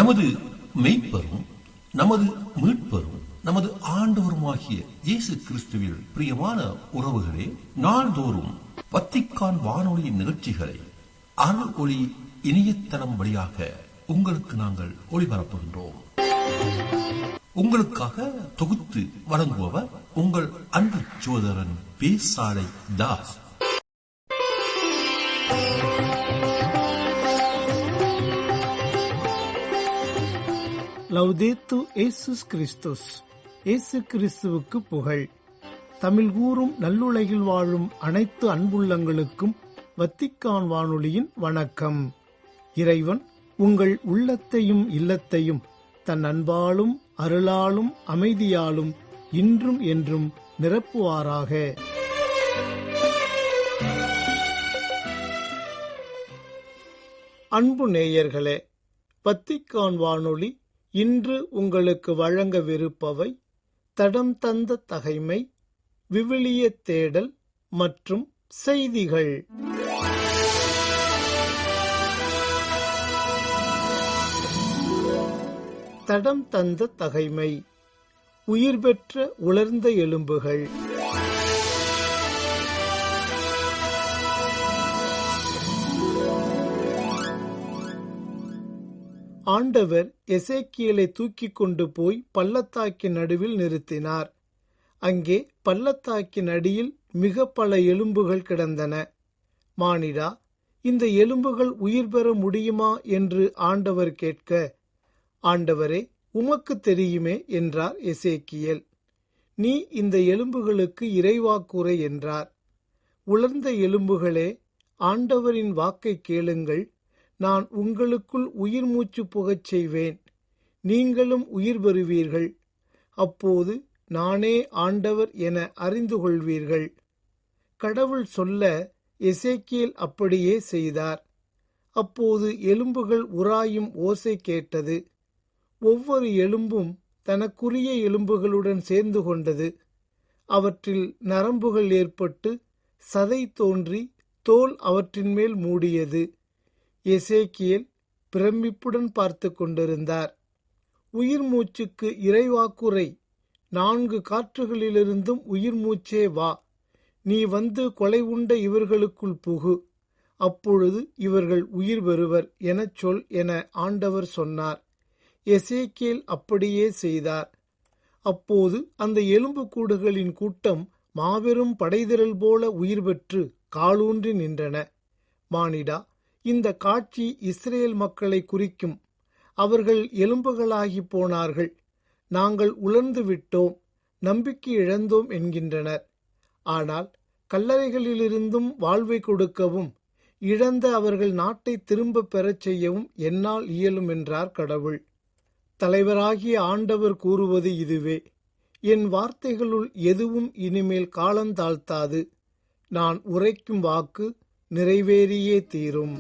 நமது மெய்ப்பரும் நமது மீட்பரும் நமது ஆண்டவருமாகிய இயேசு கிறிஸ்துவில் பிரியமான உறவுகளே, நாள்தோறும் வத்திக்கான் வானொலியின் நிகழ்ச்சிகளை அருள் ஒளி இணையதளம் வழியாக உங்களுக்கு நாங்கள் ஒளிபரப்புகின்றோம். உங்களுக்காக தொகுத்து வழங்குபவர் உங்கள் அன்பு சோதரன் பேசாலை தாஸ். லவ்தேத்து இயேசுஸ் கிறிஸ்துஸ். இயேசு கிறிஸ்துவுக்கு புகழ். தமிழ் கூறும் நல்லுலகில் வாழும் அனைத்து அன்புள்ளங்களுக்கும் வத்திக்கான் வானொலியின் வணக்கம். இறைவன் உங்கள் உள்ளத்தையும் இல்லத்தையும் தன் அன்பாலும் அருளாலும் அமைதியாலும் இன்றும் என்றும் நிரப்புவாராக. அன்பு நேயர்களே, வத்திக்கான் வானொலி இன்று உங்களுக்கு வழங்கவிருப்பவை தடம் தந்த தகைமை, விவிலிய தேடல் மற்றும் செய்திகள். தடம் தந்த தகைமை. உயிர் பெற்ற உலர்ந்த எலும்புகள். ஆண்டவர் எசேக்கியேலை தூக்கிக் கொண்டு போய் பள்ளத்தாக்கின் நடுவில் நிறுத்தினார். அங்கே பள்ளத்தாக்கின் அடியில் மிக பல எலும்புகள் கிடந்தன. மானிடா, இந்த எலும்புகள் உயிர் பெற முடியுமா என்று ஆண்டவர் கேட்க, ஆண்டவரே, உமக்கு தெரியுமே என்றார் எசேக்கியேல். நீ இந்த எலும்புகளுக்கு இறைவாக்குரை என்றார். உலர்ந்த எலும்புகளே, ஆண்டவரின் வாக்கை கேளுங்கள். நான் உங்களுக்குள் உயிர் மூச்சு புகச் செய்வேன், நீங்களும் உயிர் பெறுவீர்கள். அப்போது நானே ஆண்டவர் என அறிந்து கொள்வீர்கள். கடவுள் சொல்ல எசேக்கியேல் அப்படியே செய்தார். அப்போது எலும்புகள் உராயும் ஓசை கேட்டது. ஒவ்வொரு எலும்பும் தனக்குரிய எலும்புகளுடன் சேர்ந்து கொண்டது. அவற்றில் நரம்புகள் ஏற்பட்டு சதை தோன்றி தோல் அவற்றின் மேல் மூடியது. எசேக்கியேல் பிரமிப்புடன் பார்த்து கொண்டிருந்தார். உயிர் மூச்சுக்கு இறைவாக்குரை. 4 காற்றுகளிலிருந்தும் உயிர் மூச்சே வா, நீ வந்து கொலை உண்ட இவர்களுக்குள் புகு, அப்பொழுது இவர்கள் உயிர் பெறுவர் எனச் சொல் என ஆண்டவர் சொன்னார். எசேக்கியேல் அப்படியே செய்தார். அப்போது அந்த எலும்புக்கூடுகளின் கூட்டம் மாபெரும் படைதிரள் போல உயிர் பெற்று காலூன்றி நின்றன. மானிடா, இந்த காட்சி இஸ்ரேல் மக்களை குறிக்கும். அவர்கள் எலும்புகளாகி போனார்கள், நாங்கள் உலர்ந்து விட்டோம், நம்பிக்கை இழந்தோம் என்கின்றனர். ஆனால் கல்லறைகளிலிருந்தும் வாழ்வை கொடுக்கவும் இழந்த அவர்கள் நாட்டை திரும்ப பெறச் செய்யவும் என்னால் இயலும் என்றார் கடவுள். தலைவராகிய ஆண்டவர் கூறுவது இதுவே: என் வார்த்தைகளுள் எதுவும் இனிமேல் காலந்தாழ்த்தாது. நான் உரைக்கும் வாக்கு நிறைவேறியே தீரும்.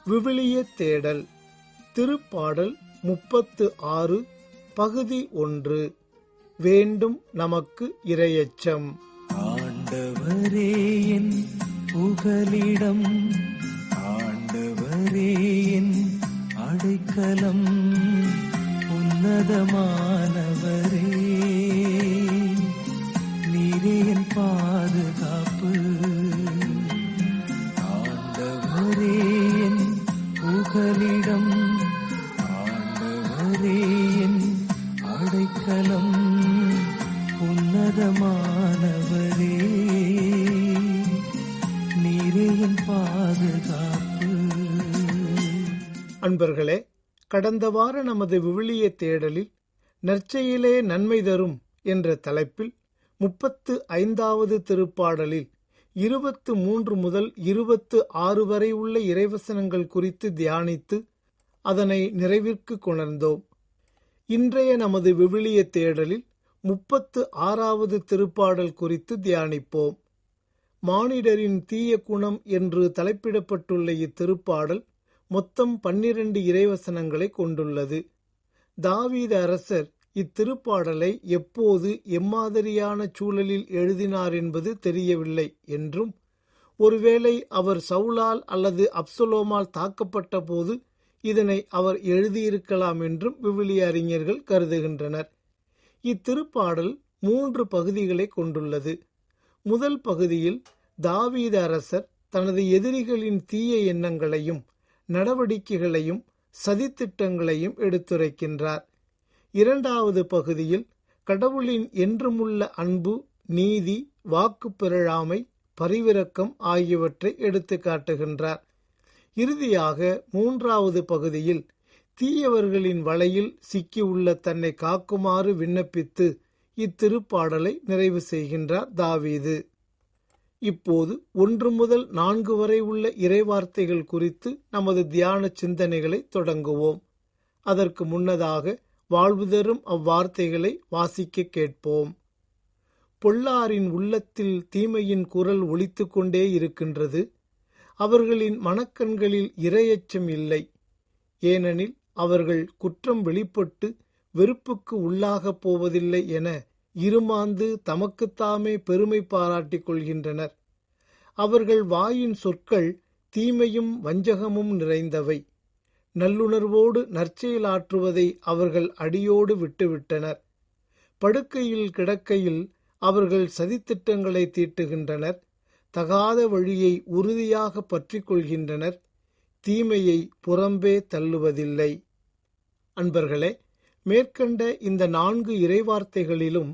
விவிலிய தேடல். திருப்பாடல் 36 பகுதி 1. வேண்டும் நமக்கு இறையச்சம். ஆண்டவரே என் புகலிடம், ஆண்டவரே என் அடைக்கலம், உன்னதமானவரே நீரே என் பாதுகாப்பு. ஆண்டவரே என் புகலிடம், ஆண்டவரே என் அடைக்கலம், உன்னதமானவரே நீரே என் பாதுகாப்பு. அன்பர்களே, கடந்த வார நமது விவிலிய தேடலில் நற்செயலே நன்மை தரும் என்ற தலைப்பில் 35வது திருப்பாடலில் 23 முதல் 26 வரை உள்ள இறைவசனங்கள் குறித்து தியானித்து அதனை நிறைவிற்கு கொணர்ந்தோம். இன்றைய நமது விவிலிய தேடலில் 36வது திருப்பாடல் குறித்து தியானிப்போம். மானிடரின் தீய குணம் என்று தலைப்பிடப்பட்டுள்ள இத்திருப்பாடல் மொத்தம் 12 இறைவசனங்களை கொண்டுள்ளது. தாவீது அரசர் இத்திருப்பாடலை எப்போது எம்மாதிரியான சூழலில் எழுதினார் என்பது தெரியவில்லை என்றும், ஒருவேளை அவர் சவுலால் அல்லது அப்சலோமால் தாக்கப்பட்ட போது இதனை அவர் எழுதியிருக்கலாம் என்றும் விவிலிய அறிஞர்கள் கருதுகின்றனர். இத்திருப்பாடல் 3 பகுதிகளை கொண்டுள்ளது. முதல் பகுதியில் தாவீது அரசர் தனது எதிரிகளின் தீய எண்ணங்களையும் நடவடிக்கைகளையும் சதித்திட்டங்களையும் எடுத்துரைக்கின்றார். இரண்டாவது பகுதியில் கடவுளின் என்றுமுள்ள அன்பு, நீதி, வாக்கு பிறழாமை, பரிவிரக்கம் ஆகியவற்றை எடுத்து காட்டுகின்றார். இறுதியாக 3வது பகுதியில் தீயவர்களின் வலையில் சிக்கியுள்ள தன்னை காக்குமாறு விண்ணப்பித்து இத்திருப்பாடலை நிறைவு செய்கின்றார் தாவீது. இப்போது 1 முதல் 4 வரை உள்ள இறைவார்த்தைகள் குறித்து நமது தியான சிந்தனைகளை தொடங்குவோம். அதற்கு முன்னதாக வாழ்வு தரும் அவ்வார்த்தைகளை வாசிக்க கேட்போம். பொல்லாரின் உள்ளத்தில் தீமையின் குரல் ஒலித்துக் கொண்டே இருக்கின்றது. அவர்களின் மனக்கண்களில் இறையச்சம் இல்லை. ஏனெனில் அவர்கள் குற்றம் வெளிப்பட்டு வெறுப்புக்கு உள்ளாகப் போவதில்லை என இருமாந்து தமக்குத்தாமே பெருமை பாராட்டிக் கொள்கின்றனர். அவர்கள் வாயின் சொற்கள் தீமையும் வஞ்சகமும் நிறைந்தவை. நல்லுணர்வோடு நற்செயலாற்றுவதை அவர்கள் அடியோடு விட்டுவிட்டனர். படுக்கையில் கிடக்கையில் அவர்கள் சதித்திட்டங்களை தீட்டுகின்றனர். தகாத வழியை உறுதியாக பற்றிக் கொள்கின்றனர். தீமையை புறம்பே தள்ளுவதில்லை. அன்பர்களே, மேற்கண்ட இந்த 4 இறைவார்த்தைகளிலும்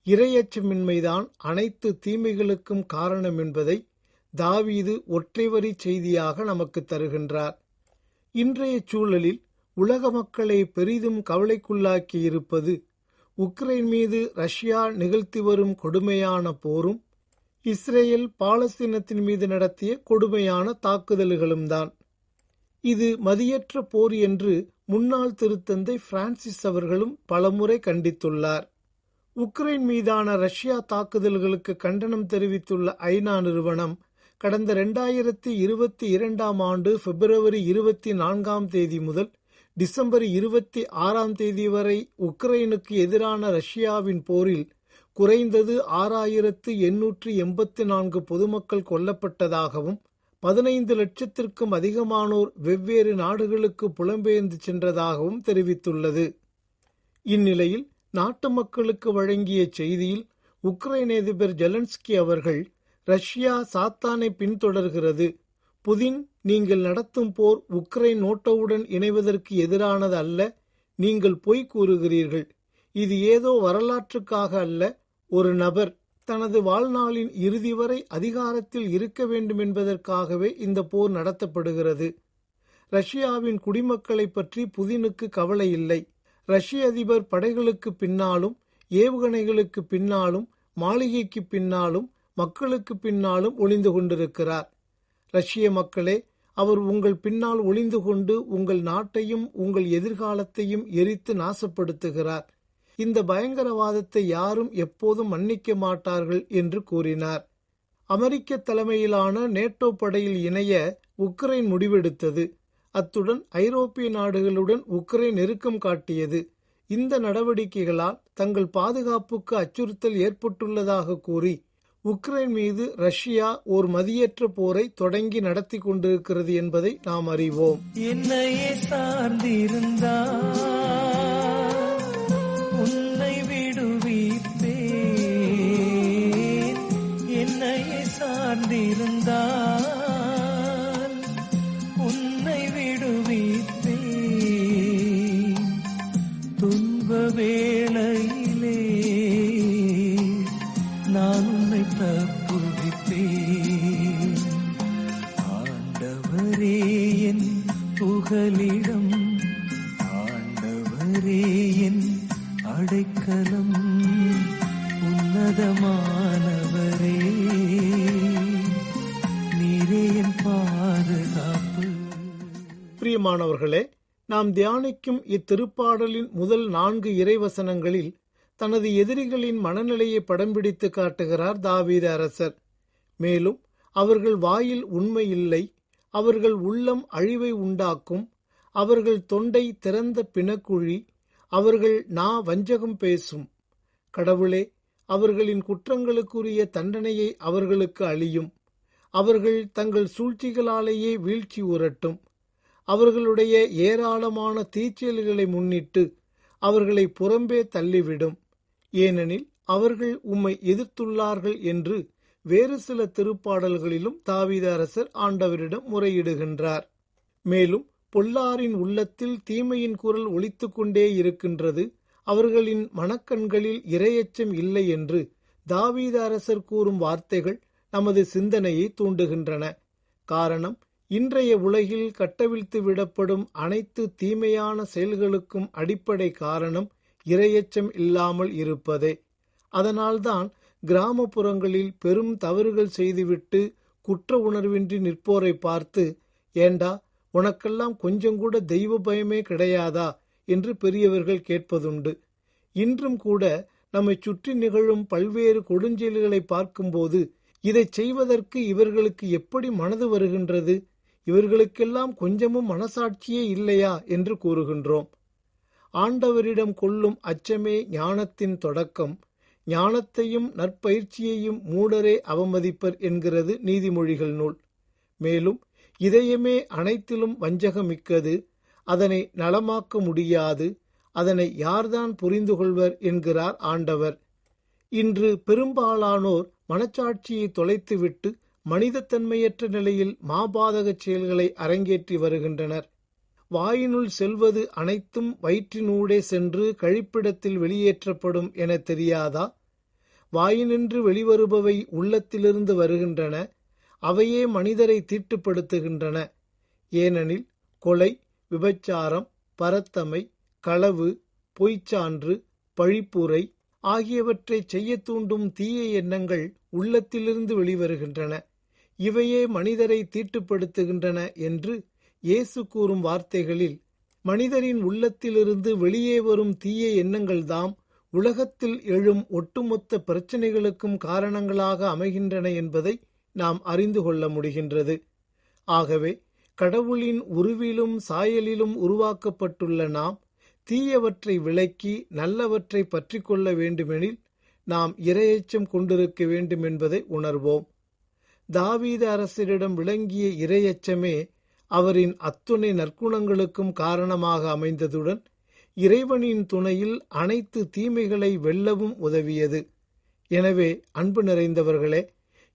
இறையச்சமின்மைதான் அனைத்து தீமைகளுக்கும் காரணம் என்பதை தாவீது ஒற்றைவரி செய்தியாக நமக்கு தருகின்றார். இன்றைய சூழலில் உலக மக்களை பெரிதும் கவலைக்குள்ளாக்கி இருப்பது உக்ரைன் மீது ரஷ்யா நிகழ்த்தி வரும் கொடுமையான போரும் இஸ்ரேல் பாலஸ்தீனத்தின் மீது நடத்திய கொடுமையான தாக்குதல்களும் தான். இது மதியற்ற போர் என்று முன்னாள் திருத்தந்தை பிரான்சிஸ் அவர்களும் பலமுறை கண்டித்துள்ளார். உக்ரைன் மீதான ரஷ்யா தாக்குதல்களுக்கு கண்டனம் தெரிவித்துள்ள ஐநா நிறுவனம் கடந்த 2022ஆம் ஆண்டு பிப்ரவரி 24ஆம் தேதி முதல் டிசம்பர் 26ஆம் தேதி வரை உக்ரைனுக்கு எதிரான ரஷ்யாவின் போரில் குறைந்தது 6884 பொதுமக்கள் கொல்லப்பட்டதாகவும் 15 லட்சத்திற்கும் அதிகமானோர் வெவ்வேறு நாடுகளுக்கு புலம்பெயர்ந்து சென்றதாகவும் தெரிவித்துள்ளது. இந்நிலையில் நாட்டு மக்களுக்கு வழங்கிய செய்தியில் உக்ரைன் அதிபர் ஜெலன்ஸ்கி அவர்கள், ரஷ்யா சாத்தானை பின்தொடர்கிறது. புதின், நீங்கள் நடத்தும் போர் உக்ரைன் நோட்டோவுடன் இணைவதற்கு எதிரானது அல்ல. நீங்கள் பொய் கூறுகிறீர்கள். இது ஏதோ வரலாற்றுக்காக அல்ல. ஒரு நபர் தனது வாழ்நாளின் இறுதி வரை அதிகாரத்தில் இருக்க வேண்டும் என்பதற்காகவே இந்த போர் நடத்தப்படுகிறது. ரஷ்யாவின் குடிமக்களை பற்றி புதினுக்கு கவலை இல்லை. ரஷ்ய அதிபர் படைகளுக்கு பின்னாலும், ஏவுகணைகளுக்கு பின்னாலும், மாளிகைக்கு பின்னாலும், மக்களுக்கு பின்னாலும் ஒளிந்து கொண்டிருக்கிறார். ரஷ்ய மக்களே, அவர் உங்கள் பின்னால் ஒளிந்து கொண்டு உங்கள் நாட்டையும் உங்கள் எதிர்காலத்தையும் எரித்து நாசப்படுத்துகிறார். இந்த பயங்கரவாதத்தை யாரும் எப்போதும் மன்னிக்க மாட்டார்கள் என்று கூறினார். அமெரிக்க தலைமையிலான நேட்டோ படையில் இணைய உக்ரைன் முடிவெடுத்தது. அத்துடன் ஐரோப்பிய நாடுகளுடன் உக்ரைன் நெருக்கம் காட்டியது. இந்த நடவடிக்கைகளால் தங்கள் பாதுகாப்புக்கு அச்சுறுத்தல் ஏற்பட்டுள்ளதாக கூறி உக்ரைன் மீது ரஷ்யா ஓர் மதியற்ற போரை தொடங்கி நடத்தி கொண்டிருக்கிறது என்பதை நாம் அறிவோம். என்னையே சார்ந்திருந்தா உன்னை விடுவிப்பேன். என்னையே சார்ந்திருந்தால் உன்னை விடுவிப்பேன். துன்ப வேளையிலே நான் உன்னை தப்புவிப்பேன். ஆண்டவரே என் புகலிடம், ஆண்டவரே என் அடைக்கலம், உன்னதமானவரே நீரே என் பாதுகாப்பு. பிரியமானவர்களே, நாம் தியானிக்கும் இத்திருப்பாடலின் முதல் 4 இறைவசனங்களில் தனது எதிரிகளின் மனநிலையை படம் பிடித்து காட்டுகிறார் தாவீது அரசர். மேலும் அவர்கள் வாயில் உண்மை இல்லை, அவர்கள் உள்ளம் அழிவை உண்டாக்கும், அவர்கள் தொண்டை திறந்த பிணக்குழி, அவர்கள் நா வஞ்சகம் பேசும். கடவுளே, அவர்களின் குற்றங்களுக்குரிய தண்டனையை அவர்களுக்கு அளியும். அவர்கள் தங்கள் சூழ்ச்சிகளாலேயே வீழ்ச்சி உறட்டும். அவர்களுடைய ஏராளமான தீச்செயல்களை முன்னிட்டு அவர்களை புறம்பே தள்ளிவிடும். ஏனெனில் அவர்கள் உம்மை எதிர்த்துள்ளார்கள் என்று வேறு சில திருப்பாடல்களிலும் தாவீது அரசர் ஆண்டவரிடம் முறையிடுகின்றார். மேலும் பொல்லாரின் உள்ளத்தில் தீமையின் குரல் ஒலித்துக் கொண்டே இருக்கின்றது, அவர்களின் மனக்கண்களில் இறையச்சம் இல்லை என்று தாவீது அரசர் கூறும் வார்த்தைகள் நமது சிந்தனையை தூண்டுகின்றன. காரணம், இன்றைய உலகில் கட்டவிழ்த்து விடப்படும் அனைத்து தீமையான செயல்களுக்கும் அடிப்படை காரணம் இறையச்சம் இல்லாமல் இருப்பதே. அதனால்தான் கிராமப்புறங்களில் பெரும் தவறுகள் செய்துவிட்டு குற்ற உணர்வின்றி நிற்போரை பார்த்து, ஏண்டா உனக்கெல்லாம் கொஞ்சம் கூட தெய்வ பயமே கிடையாதா என்று பெரியவர்கள் கேட்பதுண்டு. இன்றும் கூட நம்மை சுற்றி நிகழும் பல்வேறு கொடுஞ்செயல்களை பார்க்கும்போது இதை செய்வதற்கு இவர்களுக்கு எப்படி மனது வருகின்றது, இவர்களுக்கெல்லாம் கொஞ்சமும் மனசாட்சியே இல்லையா என்று கூறுகின்றோம். ஆண்டவரிடம் கொள்ளும் அச்சமே ஞானத்தின் தொடக்கம். ஞானத்தையும் நற்பயிற்சியையும் மூடரே அவமதிப்பர் என்கிறது நீதிமொழிகள் நூல். மேலும் இதயமே அனைத்திலும் வஞ்சகமிக்கது, அதனை நலமாக்க முடியாது, அதனை யார்தான் புரிந்து கொள்வர் என்கிறார் ஆண்டவர். இன்று பெரும்பாலானோர் மனச்சாட்சியை தொலைத்துவிட்டு மனிதத்தன்மையற்ற நிலையில் மாபாதக செயல்களை அரங்கேற்றி வருகின்றனர். வாயினுள் செல்வது அனைத்தும் வயிற்றினூடே சென்று கழிப்பிடத்தில் வெளியேற்றப்படும் என தெரியாதா? வாயினின்று வெளிவருபவை உள்ளத்திலிருந்து வருகின்றன, அவையே மனிதரை தீட்டுப்படுத்துகின்றன. ஏனெனில் கொலை, விபச்சாரம், பரத்தமை, களவு, பொய்ச்சான்று, பழிப்புரை ஆகியவற்றை செய்ய தூண்டும் தீய எண்ணங்கள் உள்ளத்திலிருந்து வெளிவருகின்றன. இவையே மனிதரை தீட்டுப்படுத்துகின்றன என்று இயேசு கூறும் வார்த்தைகளில், மனிதரின் உள்ளத்திலிருந்து வெளியே வரும் தீய எண்ணங்கள்தாம் உலகத்தில் எழும் ஒட்டுமொத்த பிரச்சனைகளுக்கும் காரணங்களாக அமைகின்றன என்பதை நாம் அறிந்து கொள்ள முடிகின்றது. ஆகவே கடவுளின் உருவிலும் சாயலிலும் உருவாக்கப்பட்டுள்ள நாம் தீயவற்றை விலக்கி நல்லவற்றை பற்றி கொள்ள வேண்டுமெனில் நாம் இறையச்சம் கொண்டிருக்க வேண்டும் என்பதை உணர்வோம். தாவீது அரசரிடம் விளங்கிய இறையச்சமே அவரின் அத்துணை நற்குணங்களுக்கும் காரணமாக அமைந்ததுடன் இறைவனின் துணையில் அனைத்து தீமைகளை வெல்லவும் உதவியது. எனவே அன்பு நிறைந்தவர்களே,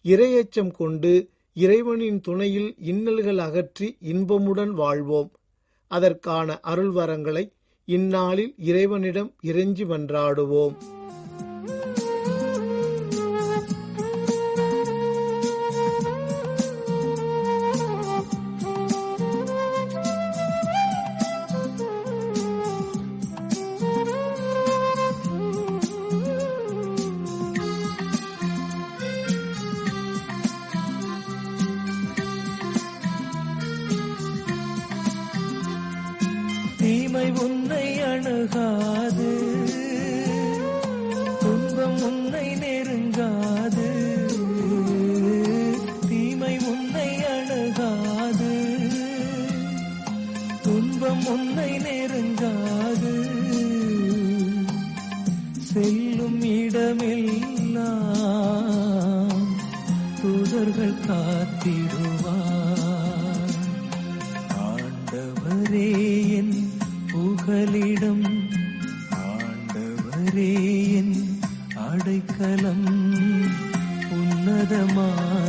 இறையச்சம் கொண்டு இறைவனின் துணையில் இன்னல்கள் அகற்றி இன்பமுடன் வாழ்வோம். அதற்கான அருள்வரங்களை இந்நாளில் இறைவனிடம் இறைஞ்சி மன்றாடுவோம். தீமை உன்னை அணுகாது, துன்பம் உன்னை நெருங்காது. தீமை உன்னை அணுகாது, துன்பம் உன்னை நெருங்காது. செல்லும் இடமெல்லாம் தூதர்கள் காத்திடுவார். ஆண்டவரே என் புகலிடம், ஆண்டவரே என் அடைக்கலம், உன்னதமானவரே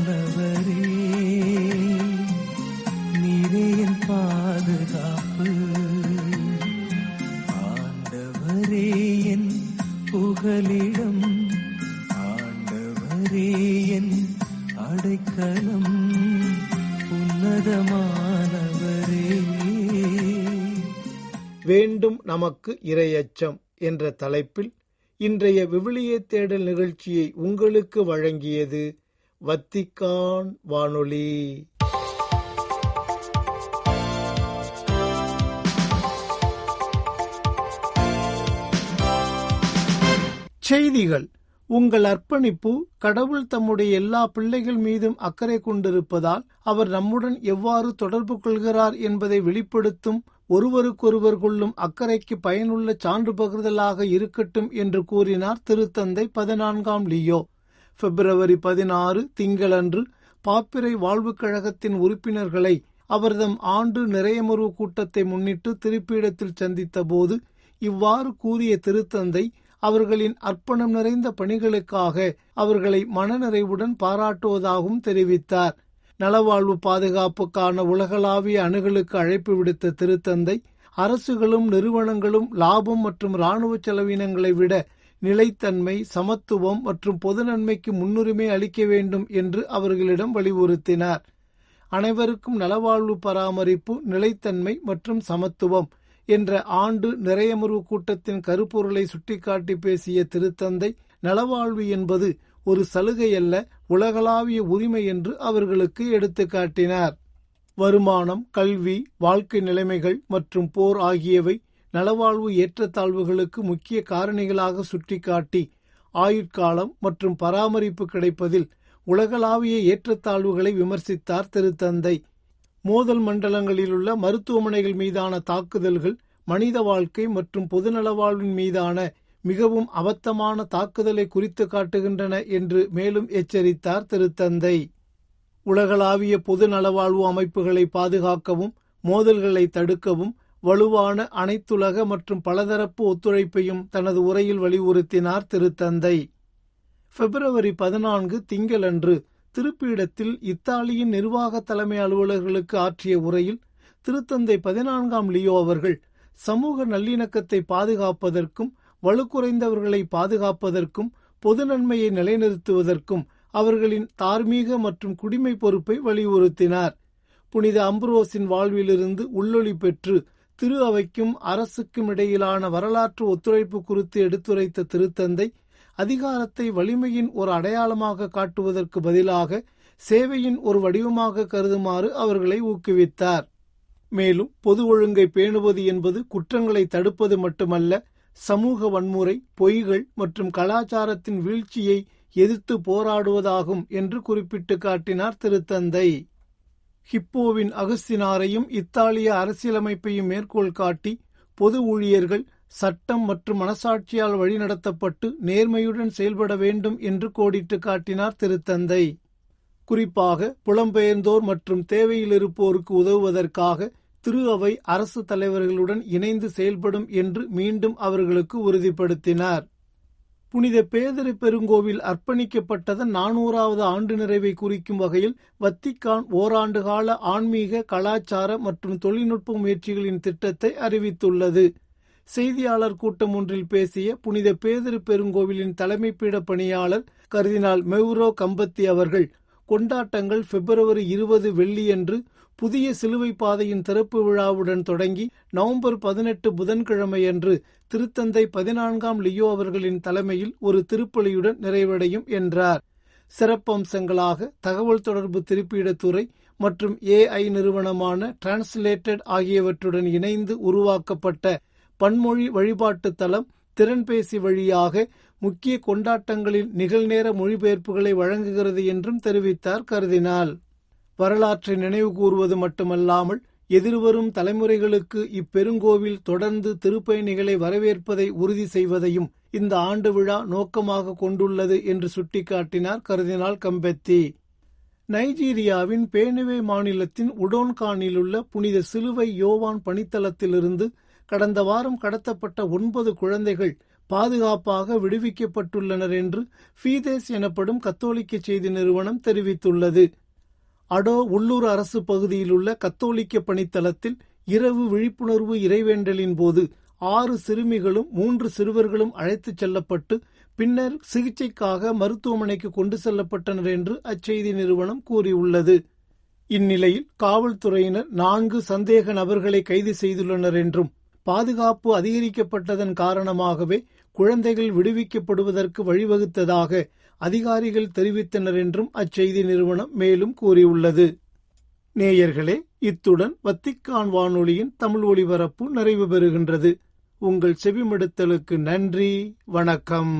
நீரே என் பாதுகாப்பு. ஆண்டவரே என் புகலிடம், ஆண்டவரே என் அடைக்கலம், உன்னதமானவரே. வேண்டும் நமக்கு இறையச்சம் என்ற தலைப்பில் இன்றைய விவிலிய தேடல் நிகழ்ச்சியை உங்களுக்கு வழங்கியது வத்திக்கான் வானொலி. செய்திகள். உங்கள் அர்ப்பணிப்பு கடவுள் தம்முடைய எல்லா பிள்ளைகள் மீதும் அக்கறை கொண்டிருப்பதால் அவர் நம்முடன் எவ்வாறு தொடர்பு கொள்கிறார் என்பதை வெளிப்படுத்தும் ஒருவருக்கொருவர் கொள்ளும் அக்கறைக்கு பயனுள்ள சான்று பகிர்தலாக இருக்கட்டும் என்று கூறினார் திருத்தந்தை 14ஆம் லியோ. பிப்ரவரி 16 திங்களன்று பாப்பிரை வாழ்வுக் கழகத்தின் உறுப்பினர்களை அவர்தம் ஆண்டு நிறையமர்வு கூட்டத்தை முன்னிட்டு திருப்பீடத்தில் சந்தித்த போது இவ்வாறு கூறிய திருத்தந்தை அவர்களின் அர்ப்பணம் நிறைந்த பணிகளுக்காக அவர்களை மனநிறைவுடன் பாராட்டுவதாகவும் தெரிவித்தார். நலவாழ்வு பாதுகாப்புக்கான உலகளாவிய அணுகலுக்கு அழைப்பு விடுத்த திருத்தந்தை அரசுகளும் நிறுவனங்களும் லாபம் மற்றும் இராணுவ செலவினங்களை விட நிலைத்தன்மை, சமத்துவம் மற்றும் பொது நன்மைக்கு முன்னுரிமை அளிக்க வேண்டும் என்று அவர்களிடம் வலியுறுத்தினார். அனைவருக்கும் நலவாழ்வு பராமரிப்பு, நிலைத்தன்மை மற்றும் சமத்துவம் என்ற ஆண்டு நிறையமர்வு கூட்டத்தின் கருப்பொருளை சுட்டிக்காட்டி பேசிய திருத்தந்தை நலவாழ்வு என்பது ஒரு சலுகை அல்ல, உலகளாவிய உரிமை என்று அவர்களுக்கு எடுத்துக்காட்டினார். வருமானம், கல்வி, வாழ்க்கை நிலைமைகள் மற்றும் போர் ஆகியவை நலவாழ்வு ஏற்றத்தாழ்வுகளுக்கு முக்கிய காரணிகளாக சுட்டிக்காட்டி ஆயுட்காலம் மற்றும் பராமரிப்பு கிடைப்பதில் உலகளாவிய ஏற்றத்தாழ்வுகளை விமர்சித்தார் திருத்தந்தை. மோதல் மண்டலங்களிலுள்ள மருத்துவமனைகள் மீதான தாக்குதல்கள் மனித வாழ்க்கை மற்றும் பொதுநல வாழ்வின் மீதான மிகவும் அபத்தமான தாக்குதலை குறித்து காட்டுகின்றன என்று மேலும் எச்சரித்தார் திருத்தந்தை. உலகளாவிய பொது நலவாழ்வு அமைப்புகளை பாதுகாக்கவும் மோதல்களை தடுக்கவும் வலுவான அனைத்துலக மற்றும் பலதரப்பு ஒத்துழைப்பையும் தனது உரையில் வலியுறுத்தினார் திருத்தந்தை. பிப்ரவரி 14 திங்களன்று திருப்பீடத்தில் இத்தாலியின் நிர்வாக தலைமை அலுவலர்களுக்கு ஆற்றிய உரையில் திருத்தந்தை 14ஆம் லியோ அவர்கள் சமூக நல்லிணக்கத்தை பாதுகாப்பதற்கும் வலுக்குறைந்தவர்களை பாதுகாப்பதற்கும் பொது நன்மையை நிலைநிறுத்துவதற்கும் அவர்களின் தார்மீக மற்றும் குடிமை பொறுப்பை வலியுறுத்தினார். புனித அம்புரோஸின் வாழ்விலிருந்து உள்ளொளி பெற்று திரு அவைக்கும் அரசுக்கும் இடையிலான வரலாற்று ஒத்துழைப்பு குறித்து எடுத்துரைத்த திருத்தந்தை அதிகாரத்தை வலிமையின் ஒரு அடையாளமாக காட்டுவதற்கு பதிலாக சேவையின் ஒரு வடிவமாக கருதுமாறு அவர்களை ஊக்குவித்தார். மேலும் பொது ஒழுங்கை பேணுவது என்பது குற்றங்களை தடுப்பது மட்டுமல்ல, சமூக வன்முறை, பொய்கள் மற்றும் கலாச்சாரத்தின் வீழ்ச்சியை எதிர்த்து போராடுவதாகும் என்று குறிப்பிட்டு காட்டினார் திருத்தந்தை. ஹிப்போவின் அகஸ்தினாரையும் இத்தாலிய அரசியலமைப்பையும் மேற்கோள் காட்டி பொது ஊழியர்கள் சட்டம் மற்றும் மனசாட்சியால் வழிநடத்தப்பட்டு நேர்மையுடன் செயல்பட வேண்டும் என்று கோடிட்டு காட்டினார் திருத்தந்தை. குறிப்பாக புலம்பெயர்ந்தோர் மற்றும் தேவையில் இருப்போருக்கு உதவுவதற்காக திரு அவை அரசு தலைவர்களுடன் இணைந்து செயல்படும் என்று மீண்டும் அவர்களுக்கு உறுதிப்படுத்தினார். புனித பேதுரு பெருங்கோவில் அர்ப்பணிக்கப்பட்டதன் 400வது ஆண்டு நிறைவை குறிக்கும் வகையில் வத்திக்கான் ஓராண்டு கால ஆன்மீக, கலாச்சார மற்றும் தொழில்நுட்ப முயற்சிகளின் திட்டத்தை அறிவித்துள்ளது. செய்தியாளர் கூட்டம் ஒன்றில் பேசிய புனித பேதுரு பெருங்கோவிலின் தலைமை பீட பணியாளர் கர்தினால் மெவ்ரோ கம்பத்தி அவர்கள், கொண்டாட்டங்கள் பிப்ரவரி 20 வெள்ளியன்று புதிய சிலுவை பாதையின் திறப்பு விழாவுடன் தொடங்கி நவம்பர் 18 புதன்கிழமையன்று திருத்தந்தை 14ஆம் லியோ அவர்களின் தலைமையில் ஒரு திருப்பலியுடன் நிறைவடையும் என்றார். சிறப்பம்சங்களாக தகவல் தொடர்பு திருப்பீடத்துறை மற்றும் AI நிறுவனமான டிரான்ஸ்லேட்டட் ஆகியவற்றுடன் இணைந்து உருவாக்கப்பட்ட பன்மொழி வழிபாட்டு தளம் திறன்பேசி வழியாக முக்கிய கொண்டாட்டங்களின் நிகழ்நேர மொழிபெயர்ப்புகளை வழங்குகிறது என்றும் தெரிவித்தார் கர்தினால். வரலாற்றை நினைவு கூறுவது மட்டுமல்லாமல் எதிர்வரும் தலைமுறைகளுக்கு இப்பெருங்கோவில் தொடர்ந்து திருப்பயணிகளை வரவேற்பதை உறுதி செய்வதையும் இந்த ஆண்டு விழா நோக்கமாக கொண்டுள்ளது என்று சுட்டிக்காட்டினார் கர்தினால் கம்பெத்தி. நைஜீரியாவின் பேனுவே மாநிலத்தின் உடோன்கானிலுள்ள புனித சிலுவை யோவான் பணித்தளத்திலிருந்து கடந்த வாரம் கடத்தப்பட்ட 9 குழந்தைகள் பாதுகாப்பாக விடுவிக்கப்பட்டுள்ளனர் என்று ஃபீதேஸ் எனப்படும் கத்தோலிக்க செய்தி நிறுவனம் தெரிவித்துள்ளது. அடோ உள்ளூர் அரசு பகுதியில் உள்ள கத்தோலிக்க பணித்தளத்தில் இரவு விழிப்புணர்வு இறைவேண்டலின் போது 6 சிறுமிகளும் 3 சிறுவர்களும் அழைத்துச் செல்லப்பட்டு பின்னர் சிகிச்சைக்காக மருத்துவமனைக்கு கொண்டு செல்லப்பட்டனர் என்று அச்செய்தி நிறுவனம் கூறியுள்ளது. இந்நிலையில் காவல்துறையினர் 4 சந்தேக நபர்களை கைது செய்துள்ளனர் என்றும் பாதுகாப்பு அதிகரிக்கப்பட்டதன் காரணமாகவே குழந்தைகள் விடுவிக்கப்படுவதற்கு வழிவகுத்ததாக அதிகாரிகள் தெரிவித்தனர் என்றும் அச்செய்தி நிறுவனம் மேலும் கூறியுள்ளது. நேயர்களே, இத்துடன் வத்திக்கான் வானொலியின் தமிழ் ஒலிபரப்பு நிறைவு பெறுகின்றது. உங்கள் செவிமடுத்தலுக்கு நன்றி, வணக்கம்.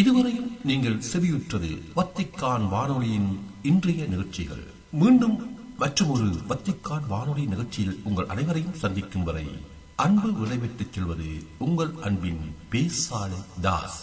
இதுவரையும் நீங்கள் செவியுற்றது வத்திக்கான் வானொலியின் இன்றைய நிகழ்ச்சிகள். மீண்டும் மற்றொரு வத்திக்கான் வானொலி நிகழ்ச்சியில் உங்கள் அனைவரையும் சந்திக்கும் வரை அன்பு விடைபெற்றுச் செல்வது உங்கள் அன்பின் பேசாலை தாஸ்.